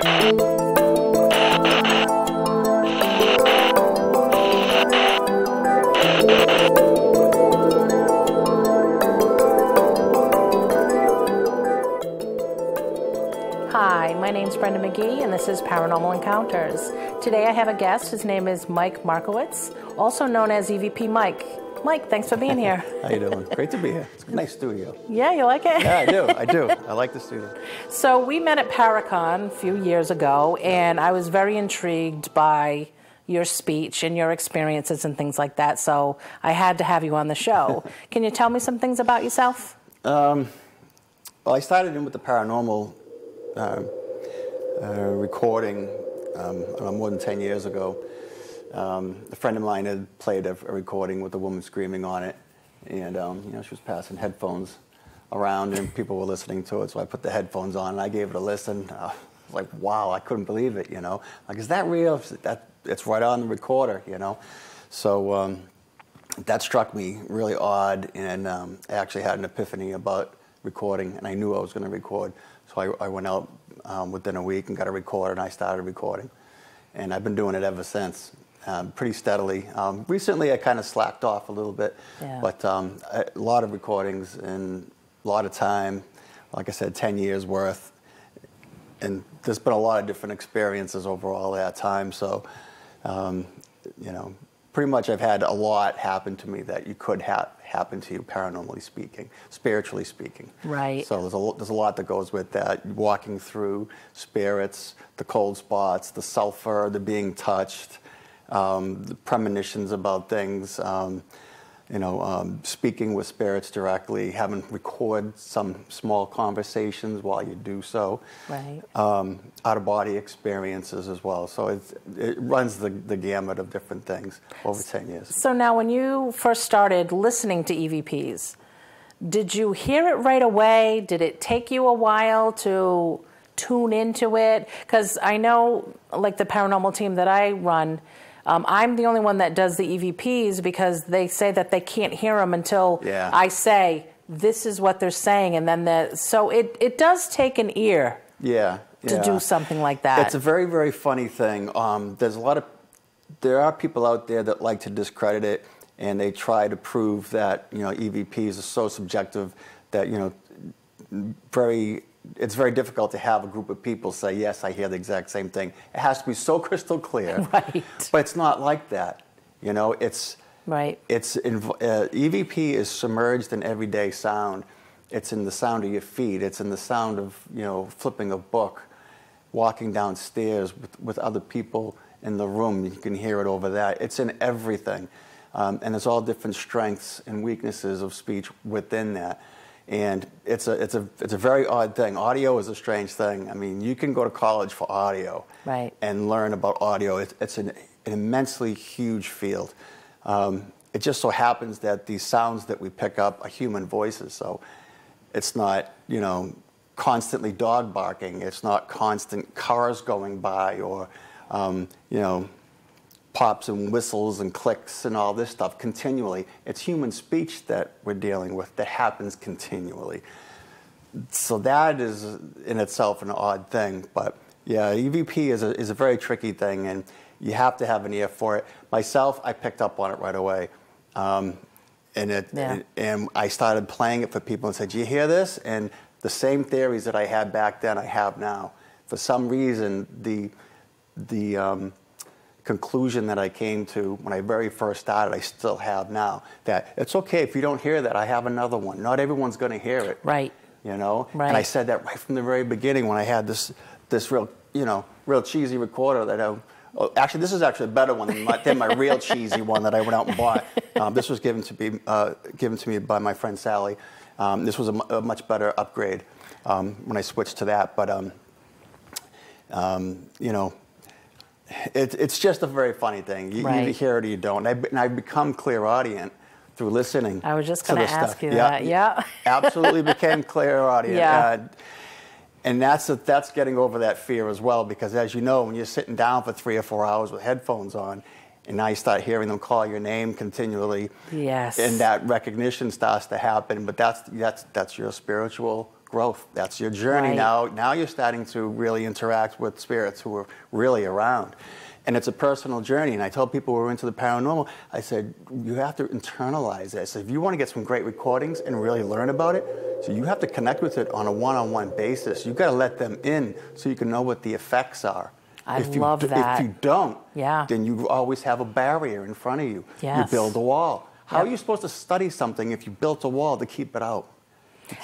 Hi, my name's Brenda McGee, and this is Paranormal Encounters. Today I have a guest. His name is Mike Markowicz, also known as EVP Mike. Mike, thanks for being here. How you doing? Great to be here. It's a nice studio. Yeah, you like it? Yeah, I do. I do. I like the studio. So we met at Paracon a few years ago, and I was very intrigued by your speech and your experiences and things like that, so I had to have you on the show. Can you tell me some things about yourself? Well, I started in with the paranormal recording more than 10 years ago. A friend of mine had played a recording with a woman screaming on it, and she was passing headphones around, and people were listening to it. So I put the headphones on, and I gave it a listen. I was like, wow, I couldn't believe it. Like, is that real? It's right on the recorder. So that struck me really odd, and I actually had an epiphany about recording, and I knew I was going to record. So I went out within a week and got a recorder, and I started recording. And I've been doing it ever since, pretty steadily. Recently, I kind of slacked off a little bit, but a lot of recordings and a lot of time, like I said, 10 years worth. And there's been a lot of different experiences over all that time. So, pretty much I've had a lot happen to me that you could happen to you, paranormally speaking, spiritually speaking. Right. So there's a lot that goes with that. Walking through spirits, the cold spots, the sulfur, the being touched, the premonitions about things, speaking with spirits directly, having record some small conversations while you do so. Right. Out-of-body experiences as well. So it runs the gamut of different things over 10 years. So now when you first started listening to EVPs, did you hear it right away? Did it take you a while to tune into it? Because I know, like the paranormal team that I run, I'm the only one that does the EVPs because they say that they can't hear them until I say, this is what they're saying. And then so it does take an ear to do something like that. It's a very, very funny thing. There are people out there that like to discredit it, and they try to prove that, EVPs are so subjective that, it's very difficult to have a group of people say, yes, I hear the exact same thing. It has to be so crystal clear. Right. But it's not like that. Right. EVP is submerged in everyday sound. It's in the sound of your feet. It's in the sound of, flipping a book, walking downstairs with other people in the room. You can hear it over that. It's in everything. And there's all different strengths and weaknesses of speech within that. And it's a very odd thing. Audio is a strange thing. I mean, you can go to college for audio and learn about audio. It's an immensely huge field. It just so happens that these sounds that we pick up are human voices. So it's not, constantly dog barking. It's not constant cars going by or, pops and whistles and clicks and all this stuff continually. It's human speech that we're dealing with that happens continually. So that is in itself an odd thing. But yeah, EVP is a very tricky thing, and you have to have an ear for it. Myself, I picked up on it right away. And I started playing it for people and said, do you hear this? And the same theories that I had back then, I have now. For some reason, the conclusion that I came to when I very first started, I still have now, that it's okay if you don't hear that, I have another one. Not everyone's going to hear it. Right. Right. And I said that right from the very beginning when I had this real cheesy recorder that actually, this is actually a better one than my real cheesy one that I went out and bought. This was given to me by my friend Sally. This was a much better upgrade when I switched to that. But it's just a very funny thing. You either hear it or you don't. And I've become clairaudient through listening. I was just going to ask you that. Absolutely became clairaudient. Yeah. And that's getting over that fear as well, because as you know, when you're sitting down for 3 or 4 hours with headphones on, and now you start hearing them call your name continually, yes, and that recognition starts to happen. But that's your spiritual growth. That's your journey. Right. Now you're starting to really interact with spirits who are really around. And it's a personal journey. And I tell people who are into the paranormal, I said, you have to internalize this. If you want to get some great recordings and really learn about it, so you have to connect with it on a one-on-one basis. You've got to let them in so you can know what the effects are. I love that. If you don't, yeah, then you always have a barrier in front of you. Yes. You build a wall. How Yep. are you supposed to study something if you built a wall to keep it out?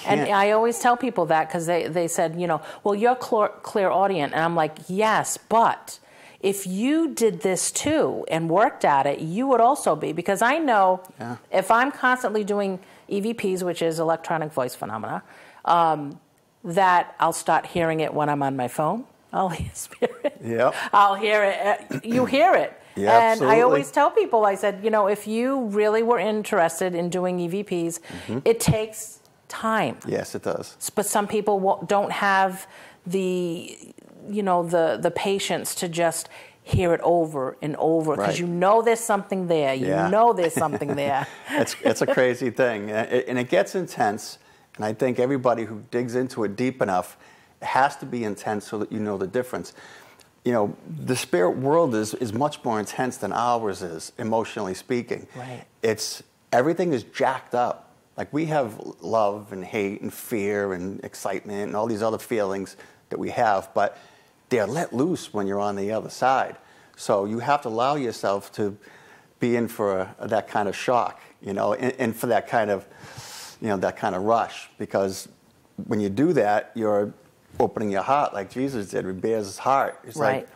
And I always tell people that because they said, you know, well, you're clairaudient. And I'm like, yes, but if you did this too and worked at it, you would also be. Because I know if I'm constantly doing EVPs, which is electronic voice phenomena, that I'll start hearing it when I'm on my phone. I'll hear spirit. Yep. I'll hear it. You hear it. Yeah, and absolutely. I always tell people, I said, you know, if you really were interested in doing EVPs, it takes time. Yes, it does. But some people don't have the, you know, the patience to just hear it over and over because you know there's something there. You know there's something there. It's a crazy thing, and it gets intense. And I think everybody who digs into it deep enough, it has to be intense so that you know the difference. You know, the spirit world is much more intense than ours is, emotionally speaking. Right. Everything is jacked up. Like we have love and hate and fear and excitement and all these other feelings that we have, but they're let loose when you're on the other side. So you have to allow yourself to be in for that kind of shock, you know, and for that kind of, you know, that kind of rush. Because when you do that, you're opening your heart like Jesus did. He bears his heart. It's like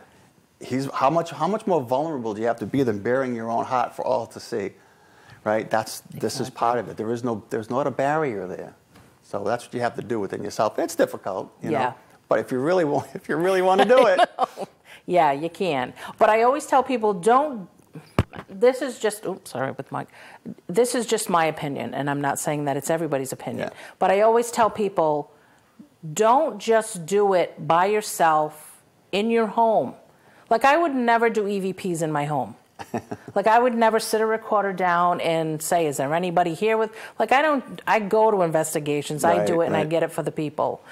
how much more vulnerable do you have to be than bearing your own heart for all to see, right? This is part of it. There's not a barrier there. So that's what you have to do within yourself. It's difficult, you know. But if you really want to do it, yeah, you can. But I always tell people, don't. This is just. Oops, sorry, with Mike. This is just my opinion, and I'm not saying that it's everybody's opinion. Yeah. But I always tell people, don't just do it by yourself in your home. Like I would never do EVPs in my home. Like I would never sit a recorder down and say, is there anybody here with, like I go to investigations, I do it and I get it for the people.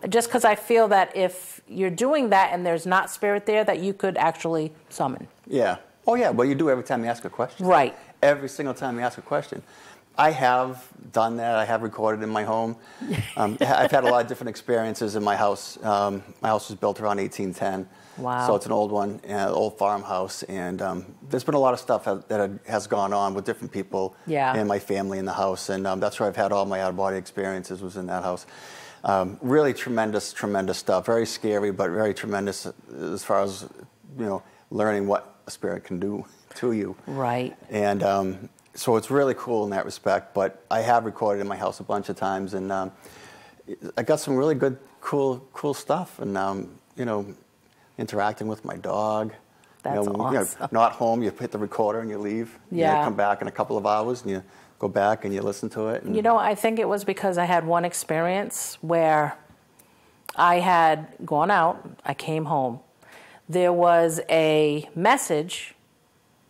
Just because I feel that if you're doing that and there's not spirit there, that you could actually summon. Yeah. Oh yeah, well you do every time you ask a question. Right. Every single time you ask a question. I have done that. I have recorded in my home. I've had a lot of different experiences in my house. My house was built around 1810. Wow. So it's an old one, an old farmhouse. And there's been a lot of stuff that has gone on with different people and my family in the house. And that's where I've had all my out-of-body experiences was in that house. Really tremendous, tremendous stuff. Very scary, but very tremendous as far as, you know, learning what a spirit can do to you. Right. And so it's really cool in that respect, but I have recorded in my house a bunch of times, and I got some really good, cool stuff, and you know, interacting with my dog. That's awesome. You know, not home, you hit the recorder and you leave. Yeah. You come back in a couple of hours and you go back and you listen to it. And you know, I think it was because I had one experience where I had gone out, I came home, there was a message,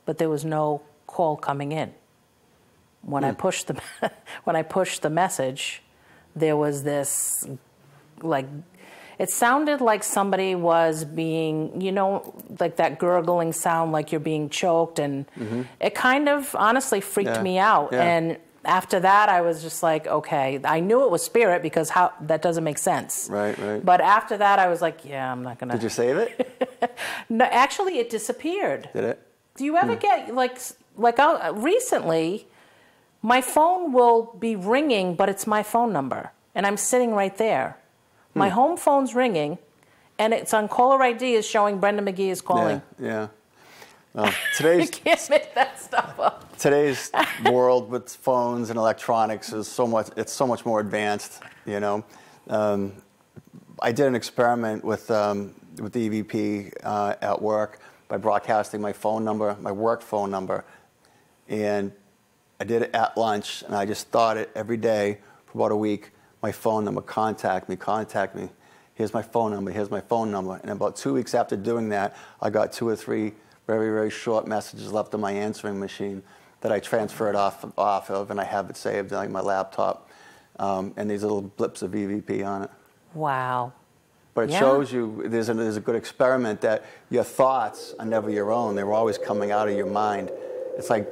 but there was no call coming in. When I pushed the message, there was this, like, it sounded like somebody was being, you know, like that gurgling sound, like you're being choked, and it kind of honestly freaked me out. Yeah. And after that, I was just like, okay, I knew it was spirit because that doesn't make sense. Right. But after that, I was like, yeah, I'm not gonna. Did you save it? No, actually, it disappeared. Did it? Do you ever get recently? My phone will be ringing, but it's my phone number, and I'm sitting right there. My home phone's ringing, and it's on caller ID is showing Brenda McGee is calling. Yeah. Well, today's you can't make that stuff up. Today's world with phones and electronics is so much more advanced. You know, I did an experiment with the EVP at work by broadcasting my phone number, my work phone number, and I did it at lunch, and I just thought it every day for about a week. My phone number, contact me. Here's my phone number. And about 2 weeks after doing that, I got 2 or 3 very, very short messages left on my answering machine that I transferred off of, and I have it saved on my laptop. and these little blips of EVP on it. Wow. But it shows you, there's a good experiment that your thoughts are never your own. They're always coming out of your mind. It's like,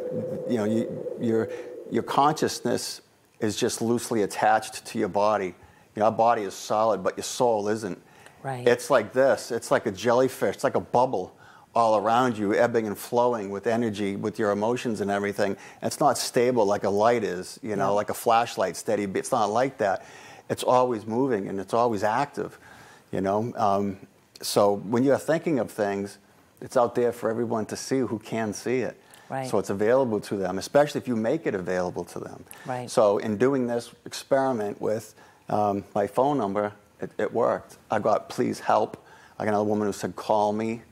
you know, your consciousness is just loosely attached to your body. You know, our body is solid, but your soul isn't. Right. It's like this. It's like a jellyfish. It's like a bubble all around you, ebbing and flowing with energy, with your emotions and everything. And it's not stable like a light is, you know, like a flashlight, steady. It's not like that. It's always moving and it's always active, you know. So when you're thinking of things, it's out there for everyone to see who can see it. Right. So it's available to them, especially if you make it available to them. Right. So in doing this experiment with my phone number, it worked. I got please help. I got another woman who said call me,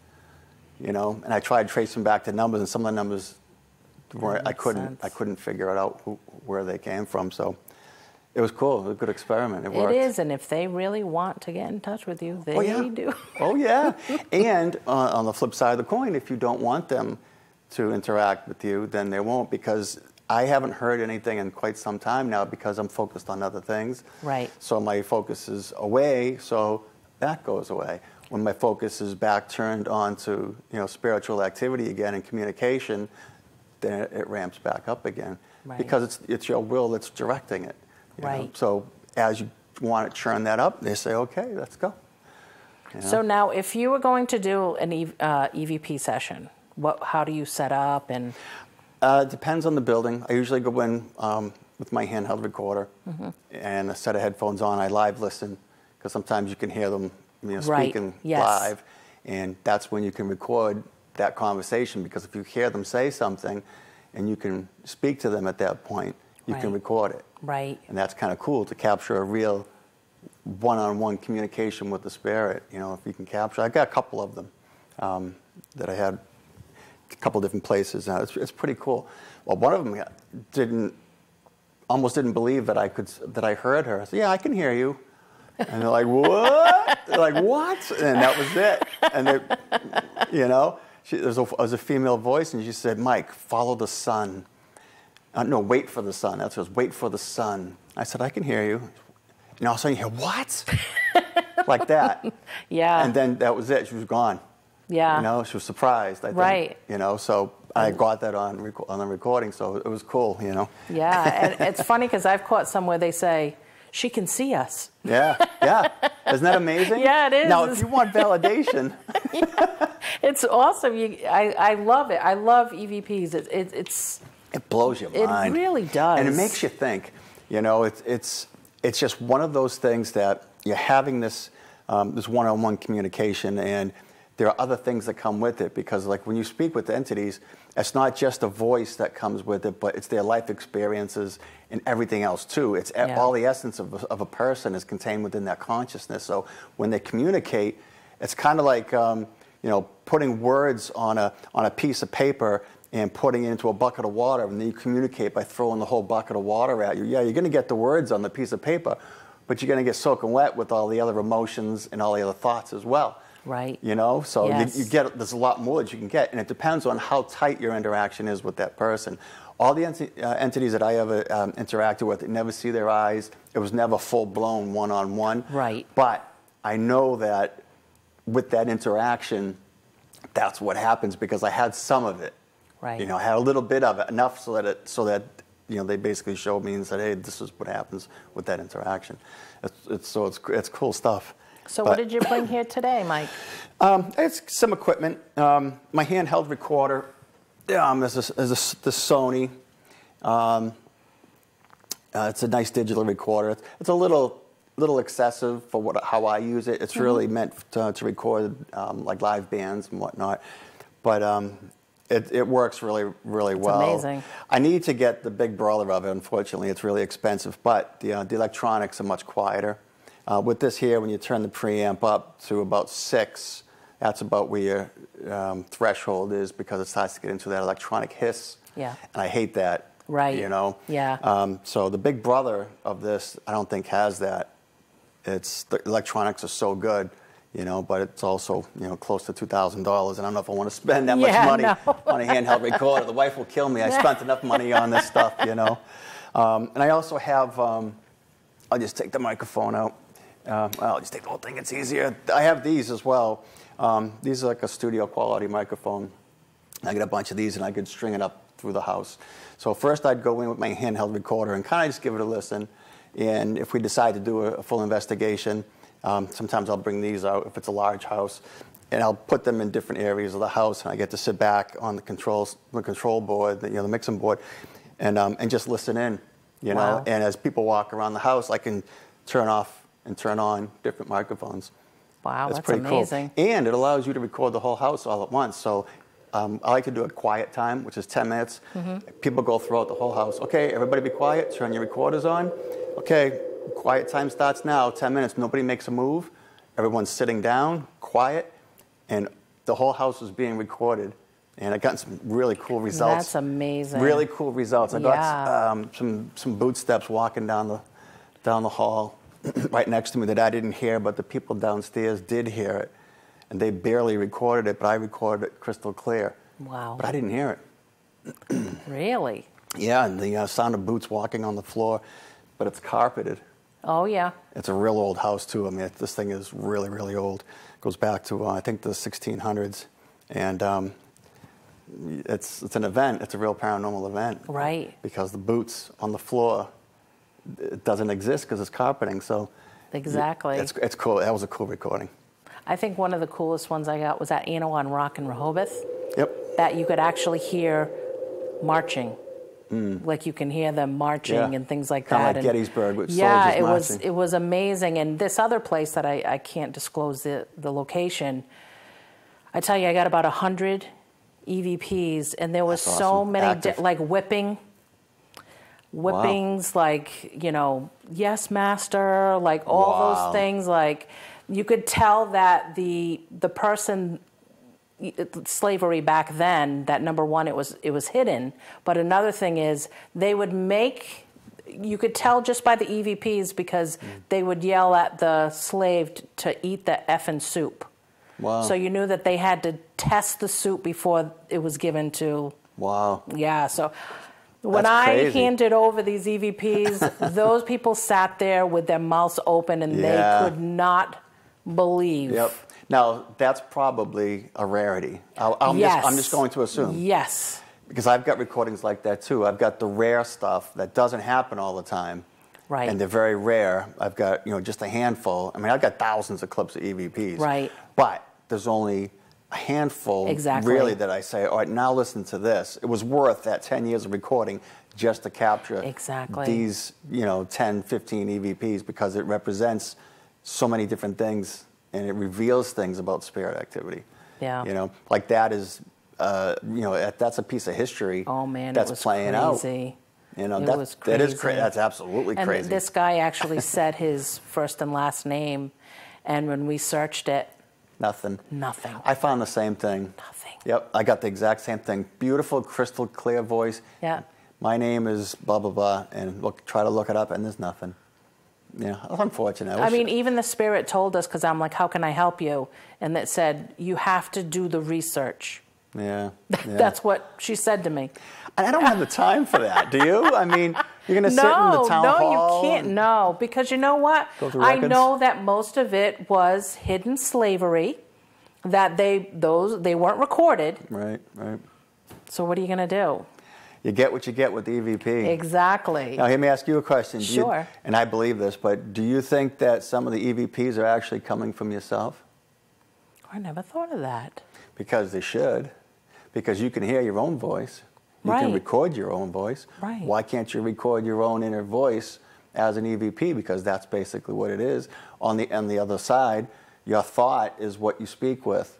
you know, and I tried tracing back the numbers, and some of the numbers weren't. I couldn't figure it out where they came from. So it was cool. It was a good experiment. It worked. It is, and if they really want to get in touch with you, they do. Oh yeah. And on the flip side of the coin, if you don't want them to interact with you, then they won't, because I haven't heard anything in quite some time now because I'm focused on other things. Right. So my focus is away, so that goes away. When my focus is back turned on to, you know, spiritual activity again and communication, then it ramps back up again. Right. Because it's your will that's directing it. You know? So as you want to churn that up, they say, okay, let's go. You know? So now if you were going to do an EVP session, how do you set up? And it depends on the building. I usually go in with my handheld recorder and a set of headphones on. I live listen, because sometimes you can hear them, you know, speaking live, and that's when you can record that conversation, because if you hear them say something and you can speak to them at that point, you can record it. Right. And that's kind of cool to capture a real one-on-one communication with the spirit, you know, if you can capture. I got a couple of them that I had a couple different places. It's pretty cool. Well, one of them almost didn't believe that I heard her. I said, yeah, I can hear you. And they're like, what? They're like, what? And that was it. And they, you know, there was a female voice, and she said, Mike, follow the sun. No, wait for the sun. That's what it was, wait for the sun. I said, I can hear you. And all of a sudden you hear, what? Like that. Yeah. And then that was it. She was gone. Yeah. You know, she was surprised, I think. Right. You know, so I got that on the recording, so it was cool, you know. Yeah, and it's funny because I've caught some where they say, she can see us. Yeah, yeah. Isn't that amazing? Yeah, it is. Now, if you want validation. It's awesome. I love it. I love EVPs. It blows your mind. It really does. And it makes you think. You know, it's just one of those things that you're having this one-on-one communication, and there are other things that come with it, because like when you speak with entities, it's not just a voice that comes with it, but it's their life experiences and everything else too. It's all the essence of a person is contained within that consciousness. So when they communicate, it's kind of like you know, putting words on a piece of paper and putting it into a bucket of water, and then you communicate by throwing the whole bucket of water at you. Yeah, you're going to get the words on the piece of paper, but you're going to get soaking wet with all the other emotions and all the other thoughts as well. Right. You know, so yes. you get, there's a lot more that you can get, and it depends on how tight your interaction is with that person. All the entities that I ever interacted with, never see their eyes. It was never full-blown one-on-one. Right. But I know that with that interaction, that's what happens, because I had some of it. Right. You know, I had a little bit of it, enough so that you know, they basically showed me and said, hey, this is what happens with that interaction. It's cool stuff. So what did you bring here today, Mike? It's some equipment. My handheld recorder is the Sony. It's a nice digital recorder. It's a little excessive for how I use it. It's really meant to record like live bands and whatnot. But it works really, really well. It's amazing. I need to get the big brother of it. Unfortunately, it's really expensive. But the electronics are much quieter. With this here, when you turn the preamp up to about 6, that's about where your threshold is, because it starts to get into that electronic hiss. Yeah. And I hate that. Right. You know? Yeah. So the big brother of this, I don't think has that. The electronics are so good, you know, but it's also, you know, close to $2,000, and I don't know if I want to spend that much money on a handheld recorder. The wife will kill me. I spent enough money on this stuff, you know. And I also have I'll just take the microphone out. I'll just take the whole thing. It's easier. I have these as well. These are like a studio quality microphone. I get a bunch of these, and I could string it up through the house. So first I'd go in with my handheld recorder and kind of just give it a listen. And if we decide to do a full investigation, sometimes I'll bring these out if it's a large house, and I'll put them in different areas of the house, and I get to sit back on the control board, the mixing board, and just listen in, you know. Wow. And as people walk around the house, I can turn off and turn on different microphones. Wow, that's pretty amazing. Cool. And it allows you to record the whole house all at once. So I like to do a quiet time, which is 10 minutes. People go throughout the whole house. Okay, everybody be quiet. Turn your recorders on. Okay, quiet time starts now. 10 minutes. Nobody makes a move. Everyone's sitting down, quiet, and the whole house is being recorded. And I got some really cool results. That's amazing. Really cool results. I got some boot steps walking down the hall right next to me that I didn't hear, but the people downstairs did hear it. And they barely recorded it, but I recorded it crystal clear. Wow. But I didn't hear it. Really? Yeah, and the sound of boots walking on the floor, but it's carpeted. Oh, yeah. It's a real old house, too. I mean, this thing is really, really old. It goes back to, I think, the 1600s. And it's an event. It's a real paranormal event. Right. Because the boots on the floor, it doesn't exist because it's carpeting. So exactly. It's cool. That was a cool recording. I think one of the coolest ones I got was at Anawan Rock in Rehoboth. Yep. That you could actually hear marching. Like you can hear them marching and things like Kinda that. Like Gettysburg with yeah, soldiers marching. it was amazing. And this other place that I can't disclose the location, I tell you, I got about 100 EVPs, and there was That's so awesome. many, like whippings, like, you know, yes, master, like all those things. Like you could tell that the person, slavery back then, that number one, it was hidden. But another thing is they would make, you could tell just by the EVPs because they would yell at the slave to eat the effing soup. Wow. So you knew that they had to test the soup before it was given to. Wow. Yeah, so when That's I crazy. handed over these EVPs, those people sat there with their mouths open and they could not believe. Yep. Now, that's probably a rarity. I'm just going to assume. Yes. Because I've got recordings like that, too. I've got the rare stuff that doesn't happen all the time. Right. And they're very rare. I've got, just a handful. I mean, I've got thousands of clips of EVPs. Right. But there's only a handful, Exactly. really, that I say, all right, now listen to this. It was worth that 10 years of recording just to capture Exactly. these, 10, 15 EVPs because it represents so many different things and it reveals things about spirit activity. Yeah. Like that is, that's a piece of history. Oh, man, that's it was playing crazy. out. It was crazy. That is crazy. That's absolutely and crazy. this guy actually said his first and last name, and when we searched it, Nothing. I found the same thing. Nothing. Yep, I got the exact same thing. Beautiful, crystal clear voice. Yeah. My name is blah, blah, blah, and try to look it up, and there's nothing. Yeah, that's unfortunate. I mean, even the spirit told us, because I'm like, how can I help you? And it said, you have to do the research. Yeah. That's what she said to me. And I don't have the time for that, do you? I mean, you're going to sit in the town hall? No, you can't. No, because you know what? Go through I records? know that most of it was hidden slavery, that they weren't recorded. Right. So what are you going to do? You get what you get with the EVP. Exactly. Now, let me ask you a question. Sure. And I believe this, but do you think that some of the EVPs are actually coming from yourself? I never thought of that. Because they should. Because you can hear your own voice. You can Right. record your own voice. Right. Why can't you record your own inner voice as an EVP? Because that's basically what it is. On the other side, your thought is what you speak with.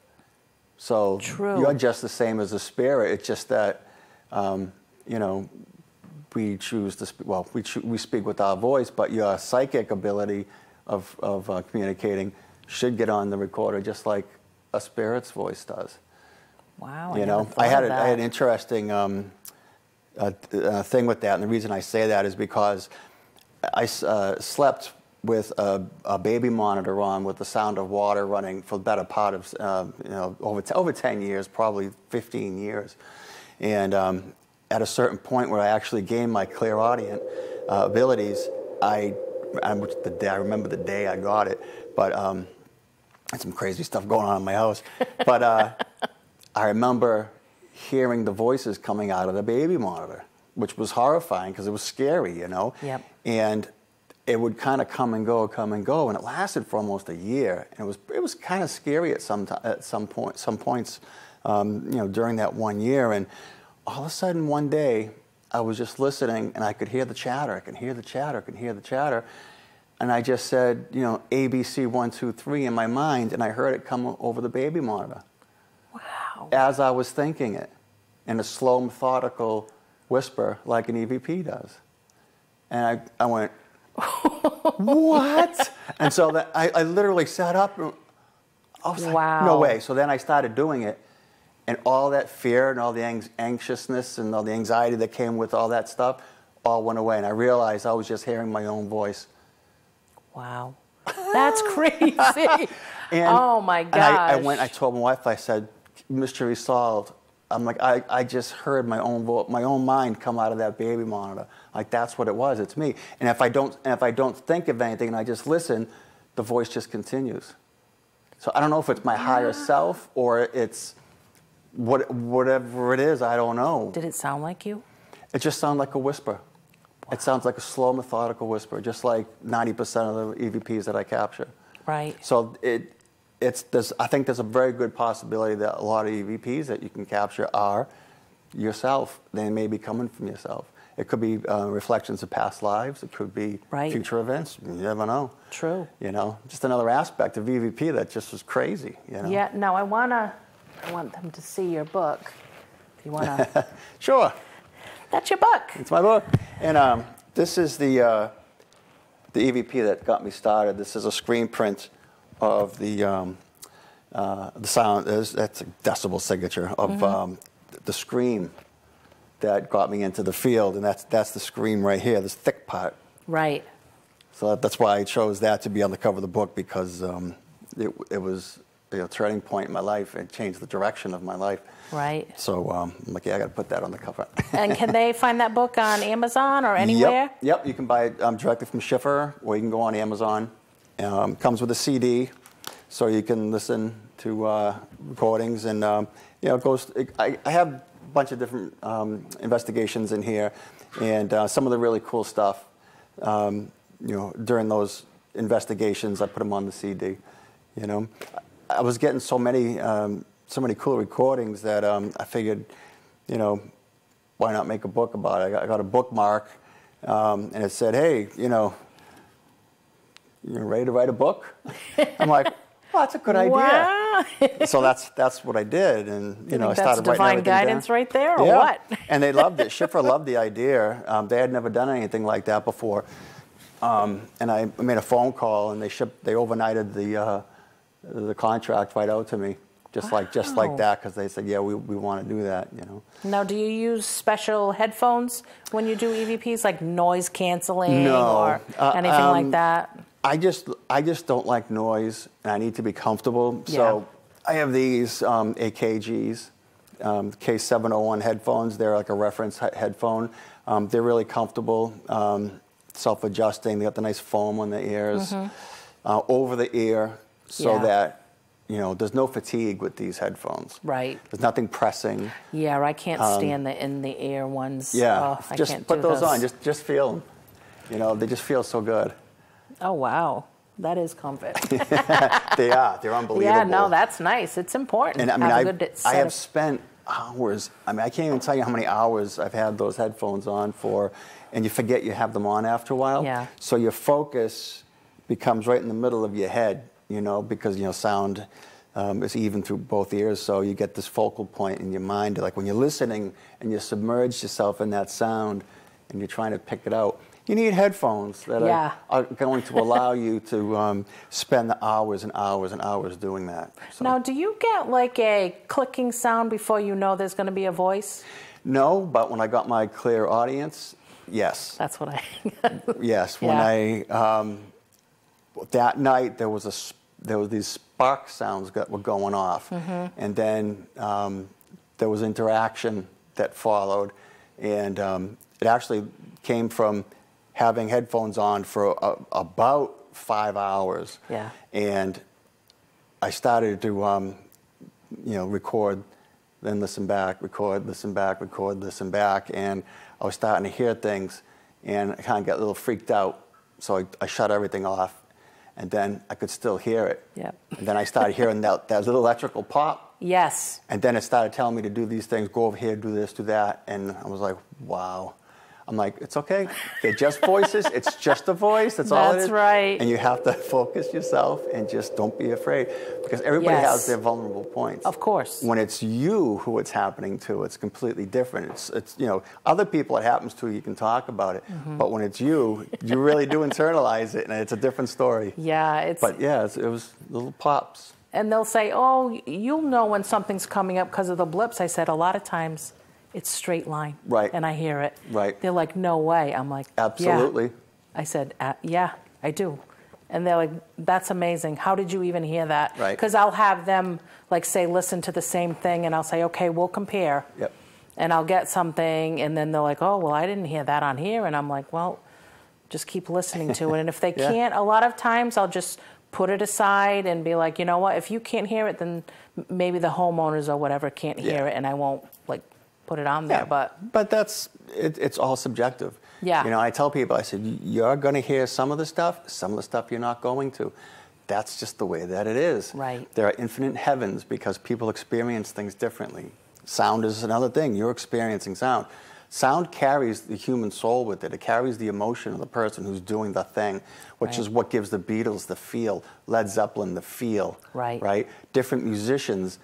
So True. You're just the same as a spirit. It's just that, we choose to speak. Well, we speak with our voice, but your psychic ability of communicating should get on the recorder just like a spirit's voice does. Wow. I had an interesting thing with that, and the reason I say that is because I slept with a baby monitor on with the sound of water running for the better part of over 10 years, probably 15 years, and at a certain point where I actually gained my clairaudient abilities, I I remember the day I got it, but had some crazy stuff going on in my house. But I remember hearing the voices coming out of the baby monitor, which was horrifying because it was scary, you know. Yep. And it would kind of come and go, and it lasted for almost a year. And it was kind of scary at some points, you know, during that 1 year. And all of a sudden, one day, I was just listening, and I could hear the chatter. I could hear the chatter. I could hear the chatter. And I just said, you know, ABC 1, 2, 3 in my mind, and I heard it come over the baby monitor. Wow. As I was thinking it, in a slow, methodical whisper, like an EVP does. And I went, what? And so that I literally sat up, and I was like, no way. So then I started doing it, and all that fear and all the anxiousness and all the anxiety that came with all that stuff all went away. And I realized I was just hearing my own voice. Wow. That's crazy. And, oh, my gosh. And I told my wife, I said, mystery solved. I'm like, I just heard my own mind come out of that baby monitor. Like, that's what it was. It's me. And if I don't think of anything and I just listen, the voice just continues. So I don't know if it's my higher self or it's whatever it is. I don't know. Did it sound like you? It just sounded like a whisper. Wow. It sounds like a slow, methodical whisper, just like 90% of the EVPs that I capture. Right. So I think there's a very good possibility that a lot of EVPs that you can capture are yourself. They may be coming from yourself. It could be reflections of past lives. It could be future events. You never know. True. You know, just another aspect of EVP that just was crazy. You know. Yeah. No, I want them to see your book. If you want to. Sure. That's your book. It's my book. And this is the EVP that got me started. This is a screen print of the sound. That's a decibel signature of the scream that got me into the field, and that's the scream right here, this thick part. Right. So that's why I chose that to be on the cover of the book, because it was a turning point in my life. It changed the direction of my life. Right. So I'm like, yeah, I got to put that on the cover. And can they find that book on Amazon or anywhere? Yep. You can buy it directly from Schiffer, or you can go on Amazon. Comes with a CD, so you can listen to recordings, and you know, it goes. I have a bunch of different investigations in here, and some of the really cool stuff. You know, during those investigations, I put them on the CD. You know, I was getting so many cool recordings that I figured, you know, why not make a book about it? I got a bookmark, and it said, hey, you know, you're ready to write a book? I'm like, oh, that's a good idea. Wow. So that's what I did, and you know, I started writing divine everything guidance down. Right there, or what? And they loved it. Schiffer loved the idea. They had never done anything like that before, and I made a phone call, and they overnighted the contract right out to me, just like that, because they said, yeah, we want to do that. You know. Now, do you use special headphones when you do EVPs, like noise canceling or anything like that? I just don't like noise, and I need to be comfortable. So I have these AKGs, K701 headphones. They're like a reference headphone. They're really comfortable, self-adjusting. They got the nice foam on the ears, over the ear, so that, you know, there's no fatigue with these headphones. Right. There's nothing pressing. Yeah, I can't stand the in-the-ear ones. Yeah, I just can't put do those this. on. Just feel them. You know, they just feel so good. Oh, wow. That is comfort. They are. They're unbelievable. Yeah, no, that's nice. It's important. And I mean, I have spent hours. I mean, I can't even tell you how many hours I've had those headphones on for, and you forget you have them on after a while. Yeah. So your focus becomes right in the middle of your head, you know, because, you know, sound is even through both ears. So you get this focal point in your mind. Like when you're listening and you submerge yourself in that sound and you're trying to pick it out, you need headphones that are going to allow you to spend the hours and hours and hours doing that. So. Now, do you get like a clicking sound before you know there's going to be a voice? No, but when I got my Clairaudience, yes. That's what I... Yes, when I... that night, there was these spark sounds that were going off. And then there was interaction that followed. And it actually came from having headphones on for about 5 hours. Yeah. And I started to, record, then listen back, record, listen back, record, listen back. And I was starting to hear things, and I kind of got a little freaked out. So I shut everything off, and then I could still hear it. Yep. And then I started hearing that little electrical pop. Yes. And then it started telling me to do these things, go over here, do this, do that. And I was like, wow. I'm like, it's okay. They're just voices. It's just a voice. That's all it is. That's right. And you have to focus yourself and just don't be afraid. Because everybody has their vulnerable points. Of course. When it's you who it's happening to, it's completely different. It's other people it happens to, you can talk about it. Mm-hmm. But when it's you really do internalize it, and it's a different story. Yeah. But yeah, it was little pops. And they'll say, oh, you'll know when something's coming up because of the blips. I said, a lot of times it's straight line. Right. And I hear it. Right. They're like, no way. I'm like, absolutely. Yeah. I said, yeah, I do. And they're like, that's amazing. How did you even hear that? Right. Because I'll have them, like, say, listen to the same thing, and I'll say, okay, we'll compare. Yep. And I'll get something, and then they're like, oh, well, I didn't hear that on here. And I'm like, well, just keep listening to it. And if they can't, a lot of times I'll just put it aside and be like, you know what, if you can't hear it, then maybe the homeowners or whatever can't hear it, and I won't, like, put it on there. But it's all subjective. Yeah. I tell people, I said, you're going to hear some of the stuff you're not going to. That's just the way that it is. Right. There are infinite heavens because people experience things differently. Sound is another thing. You're experiencing sound. Sound carries the human soul with it. It carries the emotion of the person who's doing the thing, which is what gives the Beatles the feel, Led Zeppelin the feel. Right. Right? Different musicians.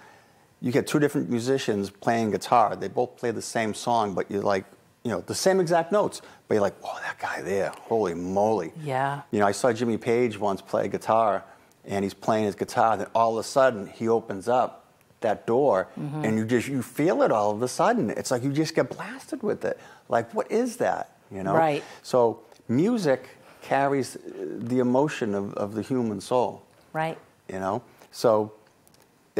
You get two different musicians playing guitar. They both play the same song, but you're like, the same exact notes. But you're like, oh, that guy there, holy moly. Yeah. I saw Jimmy Page once play guitar, and he's playing his guitar. Then all of a sudden, he opens up that door, and you feel it all of a sudden. It's like you just get blasted with it. Like, what is that? Right. So music carries the emotion of the human soul. Right. So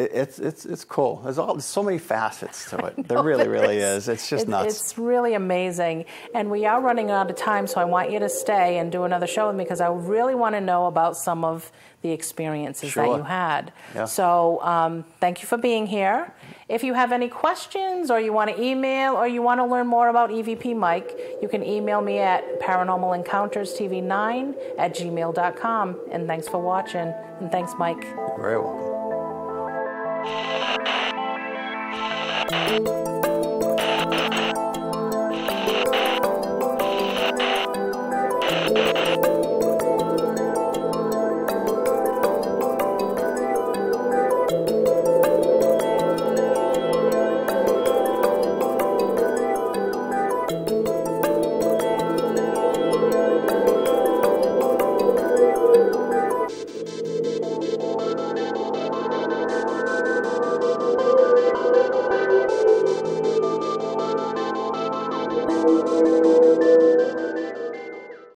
it's cool. There's so many facets to it. There really is. It's just nuts. It's really amazing. And we are running out of time, so I want you to stay and do another show with me because I really want to know about some of the experiences that you had. Yeah. So thank you for being here. If you have any questions or you want to email or you want to learn more about EVP Mike, you can email me at paranormalencounterstv9@gmail.com. And thanks for watching. And thanks, Mike. You're very welcome.